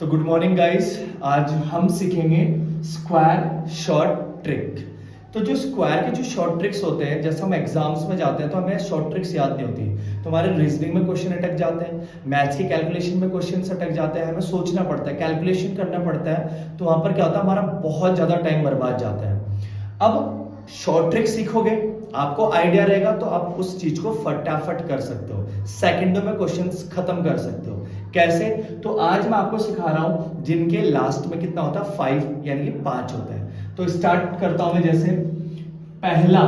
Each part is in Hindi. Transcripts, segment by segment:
तो गुड मॉर्निंग गाइस। आज हम सीखेंगे स्क्वायर शॉर्ट ट्रिक। तो जो स्क्वायर के जो शॉर्ट ट्रिक्स होते हैं, जैसे हम एग्जाम्स में जाते हैं तो हमें शॉर्ट ट्रिक्स याद नहीं होती, तो हमारे रीजनिंग में क्वेश्चन अटक जाते हैं, मैथ्स की कैलकुलेशन में क्वेश्चन अटक जाते हैं, हमें सोचना पड़ता है, कैलकुलेशन करना पड़ता है, तो वहां पर क्या होता है, हमारा बहुत ज्यादा टाइम बर्बाद जाता है। अब शॉर्ट ट्रिक सीखोगे, आपको आइडिया रहेगा, तो आप उस चीज को फटाफट कर सकते हो, सेकंडों में क्वेश्चंस खत्म कर सकते हो। कैसे? तो आज मैं आपको सिखा रहा हूं जिनके लास्ट में कितना होता है, 5 यानी कि 5 होता है। तो स्टार्ट करता हूं मैं। जैसे पहला,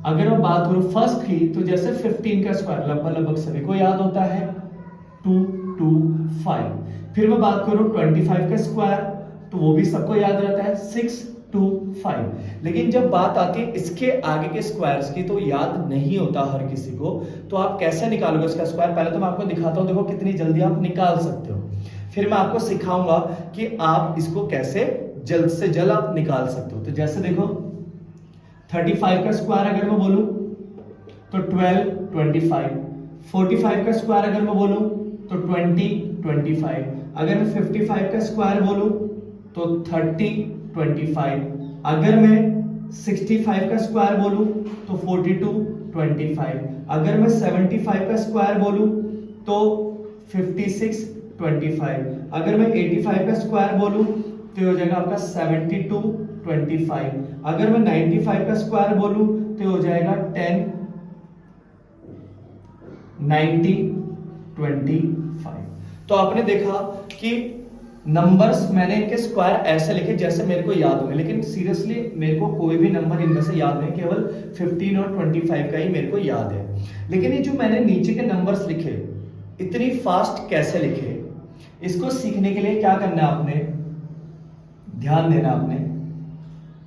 अगर मैं बात करूं फर्स्ट की, तो जैसे 15 का स्क्वायर लगभग सभी को याद होता है 225। फिर मैं बात करूं 25 का स्क्वायर, तो वो भी सबको याद रहता है 625। लेकिन जब बात आती है इसके आगे के स्क्वायर्स की, तो याद नहीं होता हर किसी को। तो आप कैसे निकालोगे इसका स्क्वायर? पहले तो मैं आपको दिखाता हूं, देखो कितनी जल्दी आप निकाल सकते हो। फिर मैं आपको सिखाऊंगा कि आप इसको कैसे जल्द से जल्द आप निकाल सकते हो। तो जैसे देखो 35 का स्क्वायर अगर मैं बोलूं तो 12 25। 45 का स्क्वायर अगर मैं बोलूं तो 20 25। अगर मैं 55 का स्क्वायर बोलूं तो 30 25। अगर मैं 65 का स्क्वायर बोलूं तो 42 25। अगर मैं 75 का स्क्वायर बोलूं तो 56 25। अगर मैं 85 का स्क्वायर बोलूं तो हो जाएगा आपका 72 25। अगर मैं 95 का स्क्वायर बोलूं तो हो जाएगा 10 90 25। तो आपने देखा कि नंबर्स मैंने इनके स्क्वायर ऐसे लिखे जैसे मेरे को याद होंगे, लेकिन सीरियसली मेरे को कोई भी नंबर इनमें से याद नहीं, केवल 15 और 25 का ही मेरे को याद है। लेकिन ये जो मैंने नीचे के नंबर्स लिखे, इतनी फास्ट कैसे लिखे, इसको सीखने के लिए क्या करना है, आपने ध्यान देना। आपने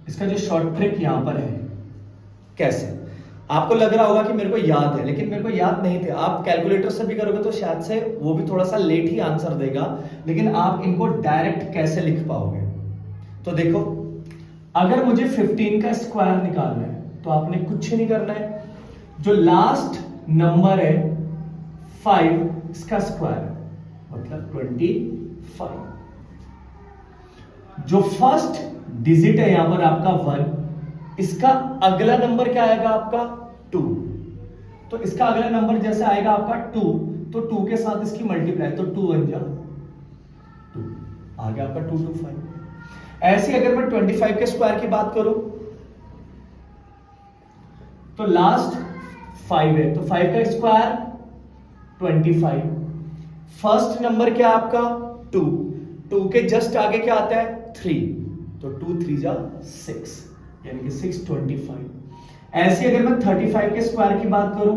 इसका जो शॉर्ट ट्रिक यहां पर है, कैसे आपको लग रहा होगा कि मेरे को याद है, लेकिन मेरे को याद नहीं थे। आप कैलकुलेटर से भी करोगे तो शायद से वो भी थोड़ा सा लेट ही आंसर देगा, लेकिन आप इनको डायरेक्ट कैसे लिख पाओगे? तो देखो, अगर मुझे 15 का स्क्वायर निकालना है तो आपने कुछ नहीं करना है, जो लास्ट नंबर है 5, इसका स्क्वायर मतलब 25। जो फर्स्ट डिजिट है यहां पर आपका 1, इसका अगला नंबर क्या आएगा आपका 2। तो इसका अगला नंबर जैसे आएगा आपका 2, तो 2 के साथ इसकी मल्टीप्लाई, तो 2 बन जा 2, आ गया आपका 225। ऐसे अगर मैं 25 के स्क्वायर की बात करूं तो लास्ट 5 है, तो 5 का स्क्वायर 25। फर्स्ट नंबर क्या आपका 2, 2 के जस्ट आगे क्या आता है 3, तो 2 3 जा 6, यानी कि 625। ऐसे अगर मैं 35 के स्क्वायर की बात करूं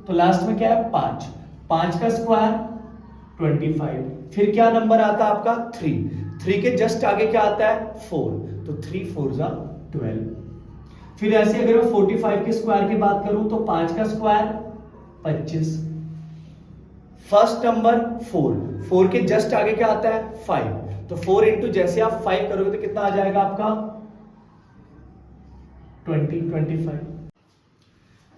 तो लास्ट में क्या है 5, 5 का स्क्वायर 25। फिर क्या नंबर आता है आपका 3, 3 के जस्ट आगे क्या आता है 4, तो 3 4 जा 12। फिर ऐसे अगर मैं 45 के स्क्वायर की बात करूं तो 5 का स्क्वायर 25। फर्स्ट नंबर 4, 4 के जस्ट आगे क्या आता है 5, तो 4 इंटू जैसे आप 5 करोगे तो कितना आ जाएगा आपका 25।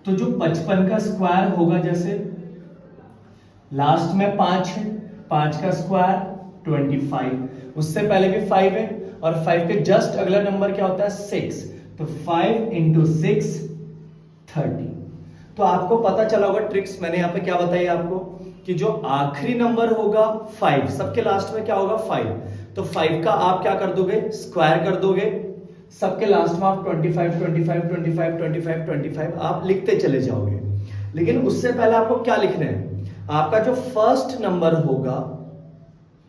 तो जो 55 का स्क्वायर होगा, जैसे लास्ट में 5 है, 5 का स्क्वायर 25, उससे पहले भी 5 है, और 5 के जस्ट अगला नंबर क्या होता है 6, तो 5 इंटू 6 30। तो आपको पता चला होगा ट्रिक्स मैंने यहां पे क्या बताई आपको, कि जो आखिरी नंबर होगा 5, सबके लास्ट में क्या होगा 5, तो 5 का आप क्या कर दोगे, स्क्वायर कर दोगे। सबके लास्ट में आप 25 25 25 25 25 आप लिखते चले जाओगे। लेकिन उससे पहले आपको क्या लिखना है, आपका जो फर्स्ट नंबर होगा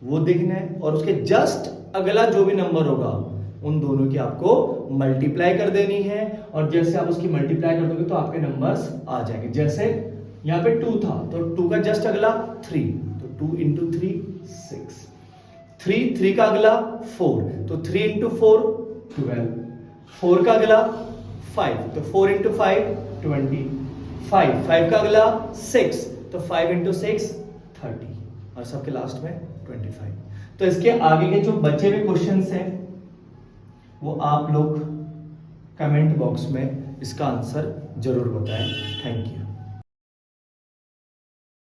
वो लिखना है, और उसके जस्ट अगला जो भी नंबर होगा उन दोनों की आपको मल्टीप्लाई कर देनी है, और जैसे आप उसकी मल्टीप्लाई कर दोगे तो आपके नंबर्स आ जाएंगे। जैसे यहां पे 2 था, तो 2 का जस्ट अगला 3, तो 2 इंटू 3 6, 3 का अगला 4, तो 3 इंटू 4 12, 4 का अगला 5, तो 4 इंटू 5 20, 5 का अगला 6, तो 5 इंटू 6 30, और सबके लास्ट में 25। तो इसके आगे के जो बचे हुए क्वेश्चंस हैं वो आप लोग कमेंट बॉक्स में इसका आंसर जरूर बताएं। Thank you.